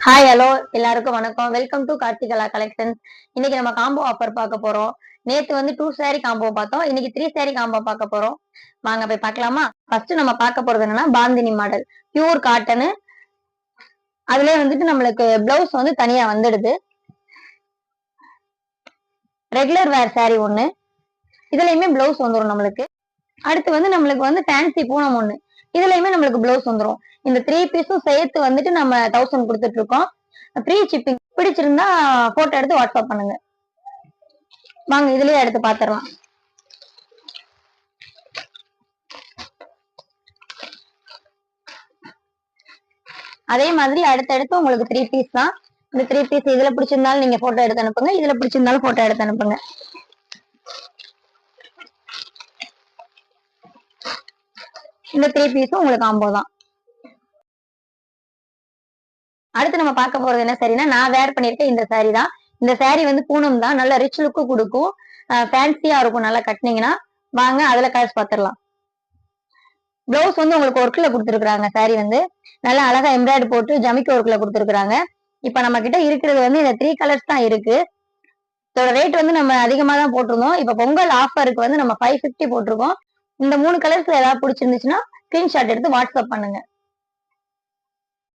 Hi hello எல்லாருக்கும் வணக்கம். Welcome to Karthikala collections. இன்னைக்கு நம்ம காம்போ ஆஃபர் பார்க்க போறோம். நேத்து வந்து 2 saree காம்போ பார்த்தோம். இன்னைக்கு 3 saree காம்போ பார்க்க போறோம். வாங்க போய் பார்க்கலாமா? ஃபர்ஸ்ட் நம்ம பார்க்க போறது என்னன்னா பாந்தினி மாடல் பியூர் காட்டனு. அதுலயே வந்துட்டு நம்மளுக்கு பிளவுஸ் வந்து தனியா வந்துடுது. ரெகுலர் வேர் saree ஒண்ணு, இதுலயுமே பிளவுஸ் வந்துடும் நம்மளுக்கு. அடுத்து வந்து நம்மளுக்கு வந்து ஃபேன்சி பூனம் ஒண்ணு, இதுலயுமே நம்மளுக்கு பிளவுஸ் வந்துடும். இந்த 3 பீஸும் சேர்த்து வந்துட்டு நம்ம 1000 கொடுத்துட்டு இருக்கோம். Free shipping. பிடிச்சிருந்தா போட்டோ எடுத்து வாட்ஸ்அப் பண்ணுங்க. வாங்க இதுலயே எடுத்து பாத்துரலாம். அதே மாதிரி அடுத்தடுத்து உங்களுக்கு 3 பீஸ் தான். இந்த 3 பீஸ் இதுல பிடிச்சிருந்தாலும் நீங்க போட்டோ எடுத்து அனுப்புங்க, இதுல பிடிச்சிருந்தாலும் போட்டோ எடுத்து அனுப்புங்க. இந்த 3 பீஸும் உங்களுக்கு காம்போ தான். அடுத்து நம்ம பார்க்க போறது என்ன சாரினா, நான் வேர் பண்ணிருக்கேன் இந்த சாரி தான். இந்த சாரி வந்து பூனம் தான், நல்ல ரிச் லுக்கு கொடுக்கும், ஃபேன்சியா இருக்கும். நல்லா கட்டினீங்கன்னா வாங்க அதுல கலர்ஸ் பாத்துரலாம். பிளவுஸ் வந்து உங்களுக்கு ஒர்க்ல கொடுத்துருக்காங்க. சாரி வந்து நல்லா அழகா எம்ப்ராய்டரி போட்டு ஜமிக்கு ஒர்க்ல கொடுத்துருக்காங்க. இப்ப நம்ம கிட்ட இருக்கிறது வந்து இந்த 3 கலர்ஸ் தான் இருக்கு. இதோட ரேட் வந்து நம்ம அதிகமா தான் போட்டிருந்தோம். இப்ப பொங்கல் ஆஃபருக்கு வந்து நம்ம 550 போட்டிருக்கோம். இந்த 3 கலர்ஸ்ல ஏதாவது பிடிச்சிருந்துச்சுன்னா ஸ்கிரீன்ஷாட் எடுத்து வாட்ஸ்அப் பண்ணுங்க.